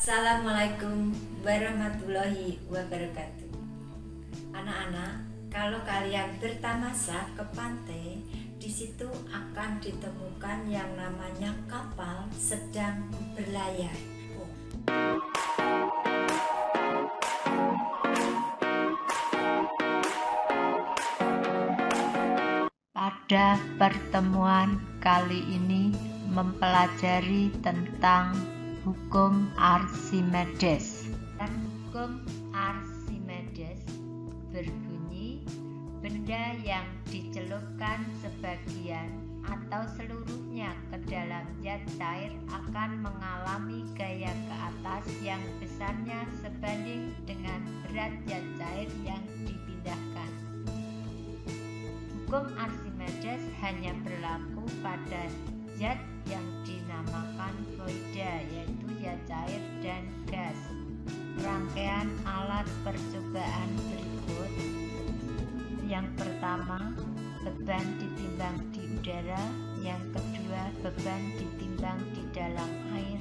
Assalamualaikum warahmatullahi wabarakatuh. Anak-anak, kalau kalian bertamasya ke pantai, di situ akan ditemukan yang namanya kapal sedang berlayar. Pada pertemuan kali ini mempelajari tentang hukum Archimedes. Dan hukum Archimedes berbunyi, benda yang dicelupkan sebagian atau seluruhnya ke dalam zat cair akan mengalami gaya ke atas yang besarnya sebanding dengan berat zat cair yang dipindahkan. Hukum Archimedes hanya berlaku pada zat yang dinamakan fluida, yaitu zat cair dan gas. Rangkaian alat percobaan berikut. Yang pertama, beban ditimbang di udara. Yang kedua, beban ditimbang di dalam air.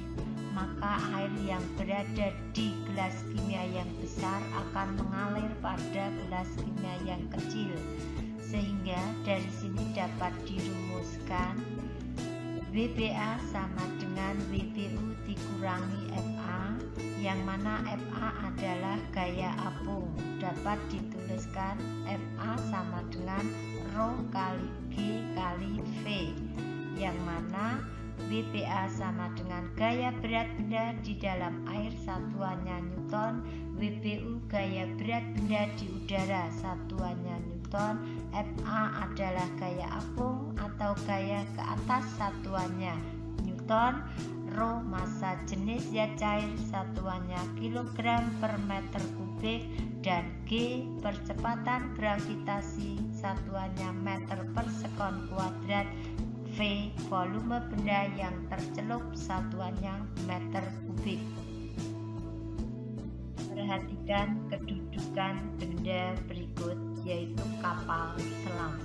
Maka air yang berada di gelas kimia yang besar akan mengalir pada gelas kimia yang kecil. Sehingga dari sini dapat dirumuskan WBA sama dengan WBU dikurangi FA, yang mana FA adalah gaya apung. Dapat dituliskan FA sama dengan Rho kali G kali V, yang mana WBA sama dengan gaya berat benda di dalam air satuannya Newton, WBU gaya berat benda di udara satuannya Newton, FA adalah gaya apung atau gaya ke atas satuannya Newton, Rho massa jenis zat cair satuannya kilogram per meter kubik, dan G percepatan gravitasi satuannya meter per sekon kuadrat, V volume benda yang tercelup satuannya meter kubik. Perhatikan kedudukan benda berikut, yaitu kapal selam.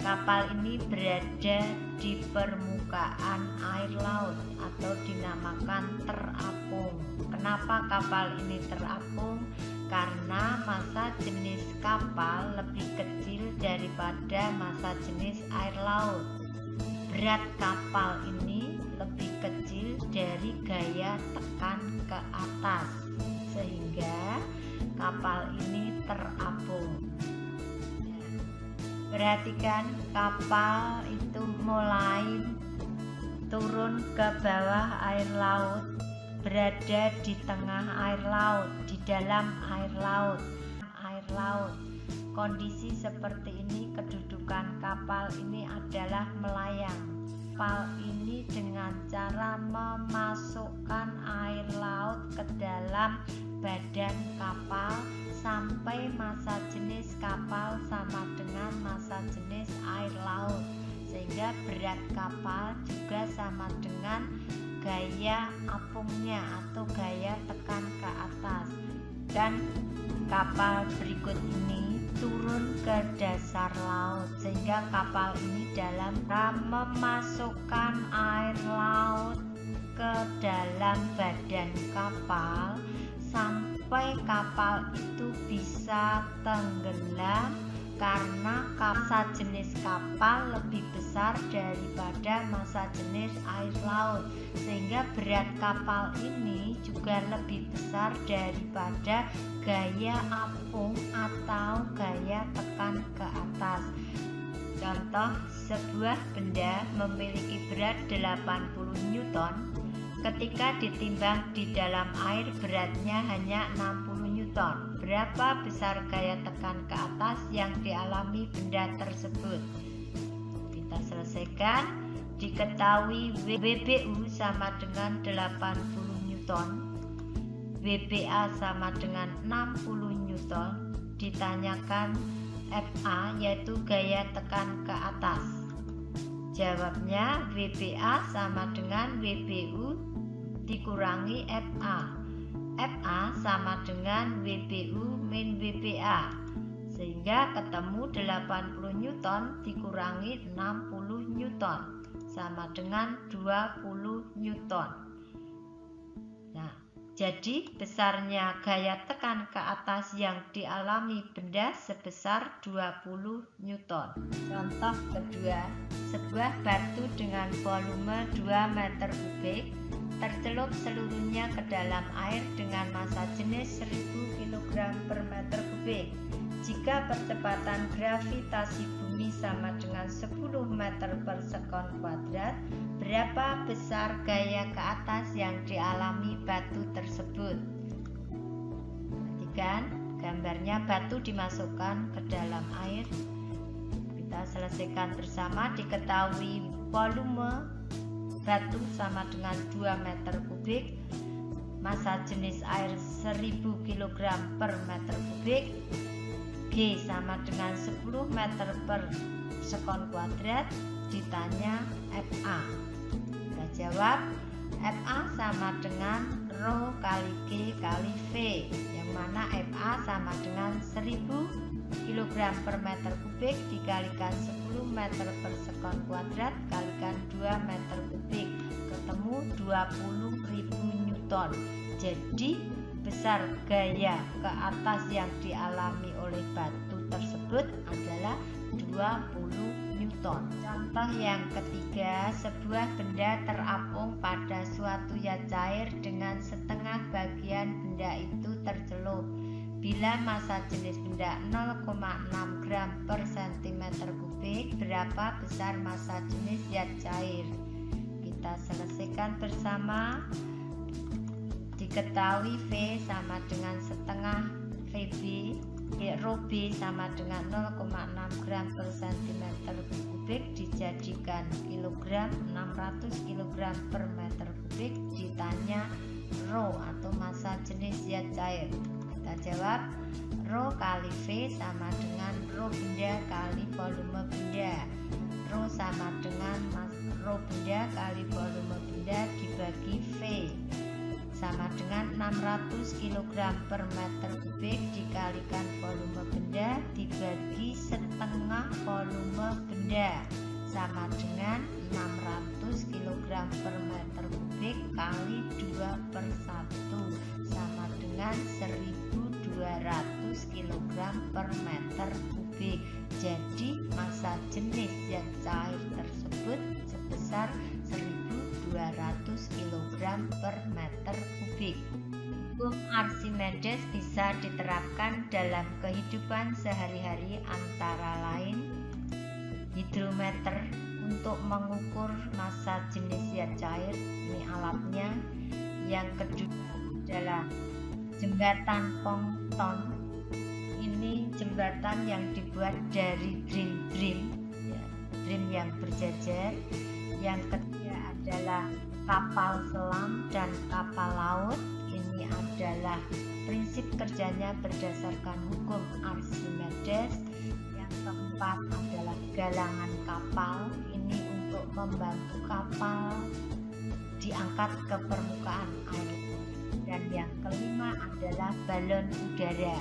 Kapal ini berada di permukaan air laut atau dinamakan terapung. Kenapa kapal ini terapung? Karena massa jenis kapal lebih kecil daripada massa jenis air laut. Berat kapal ini lebih kecil dari gaya tekan ke atas, sehingga kapal ini terapung. Perhatikan, kapal itu mulai turun ke bawah air laut, berada di tengah air laut, di dalam air laut. Kondisi seperti ini, kedudukan kapal ini adalah melayang. Kapal ini dengan cara memasukkan air laut ke dalam badan kapal sampai massa jenis kapal sama dengan massa jenis air laut, sehingga berat kapal juga sama dengan gaya apungnya atau gaya tekan ke atas. Dan kapal berikut ini turun ke dasar laut, sehingga kapal ini dalam memasukkan air laut ke dalam badan kapal sampai kapal itu bisa tenggelam karena massa jenis kapal lebih besar daripada massa jenis air laut, sehingga berat kapal ini juga lebih besar daripada gaya apung atau gaya tekan ke atas. Contoh, sebuah benda memiliki berat 80 Newton. Ketika ditimbang di dalam air, beratnya hanya 60 Newton. Berapa besar gaya tekan ke atas yang dialami benda tersebut? Kita selesaikan. Diketahui WBU sama dengan 80 Newton, WBA sama dengan 60 Newton. Ditanyakan FA, yaitu gaya tekan ke atas. Jawabnya WBA sama dengan WBU dikurangi FA. FA sama dengan WBU min WBA, sehingga ketemu 80 Newton dikurangi 60 Newton sama dengan 20 Newton. Nah, Jadi besarnya gaya tekan ke atas yang dialami benda sebesar 20 Newton. Contoh kedua, sebuah batu dengan volume 2 meter kubik tercelup seluruhnya ke dalam air dengan massa jenis 1000 kg per meter kubik. Jika percepatan gravitasi bumi sama dengan 10 meter per sekon kuadrat, berapa besar gaya ke atas yang dialami batu tersebut? Perhatikan, gambarnya batu dimasukkan ke dalam air. Kita selesaikan bersama. Diketahui volume batu sama dengan 2 meter kubik, massa jenis air 1000 kg per meter kubik, G sama dengan 10 meter per sekon kuadrat, ditanya FA. Kita jawab FA sama dengan Rho kali G kali V, yang mana FA sama dengan 1000 kg per meter kubik dikalikan 10 meter per sekon kuadrat kalikan 2 meter kubik, ketemu 20.000 Newton. Jadi besar gaya ke atas yang dialami oleh batu tersebut adalah 20 Newton. Contoh yang ketiga, sebuah benda terapung pada suatu yat cair dengan setengah bagian benda itu tercelup. Bila massa jenis benda 0,6 gram per cm kubik, berapa besar massa jenis yat cair? Kita selesaikan bersama. Diketahui V sama dengan setengah VB, Rho B sama dengan 0,6 gram per cm kubik dijadikan kilogram, 600 kg per meter kubik, ditanya Rho atau massa jenis zat cair. Kita jawab Rho kali V sama dengan Rho benda kali volume benda. Rho sama dengan Rho benda kali volume benda dibagi V sama dengan 600 kg per meter kubik dikalikan volume benda dibagi setengah volume benda sama dengan 600 kg per meter kubik kali 2/1 sama dengan 1200 kg per meter kubik. Jadi massa jenis zat cair tersebut sebesar 1200 kg per meter kubik. Hukum Archimedes bisa diterapkan dalam kehidupan sehari-hari, antara lain hidrometer untuk mengukur massa jenis zat cair, ini alatnya. Yang kedua adalah jembatan Pongton, ini jembatan yang dibuat dari drim yang berjajar. Yang ketiga adalah kapal selam dan kapal laut, ini adalah prinsip kerjanya berdasarkan hukum Archimedes. Yang keempat adalah galangan kapal, ini untuk membantu kapal diangkat ke permukaan air. Dan yang kelima adalah balon udara.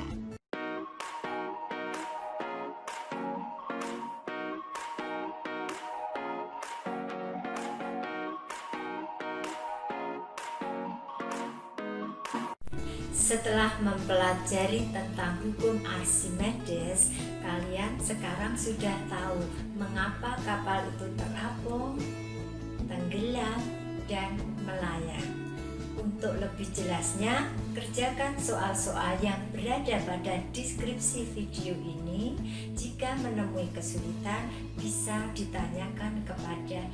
Setelah mempelajari tentang hukum Archimedes, kalian sekarang sudah tahu mengapa kapal itu terapung, tenggelam, dan melayang. Untuk lebih jelasnya, kerjakan soal-soal yang berada pada deskripsi video ini. Jika menemui kesulitan, bisa ditanyakan kepada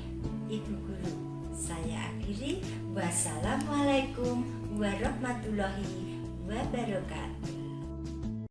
Ibu Guru. Saya akhiri. Wassalamualaikum warahmatullahi wabarakatuh.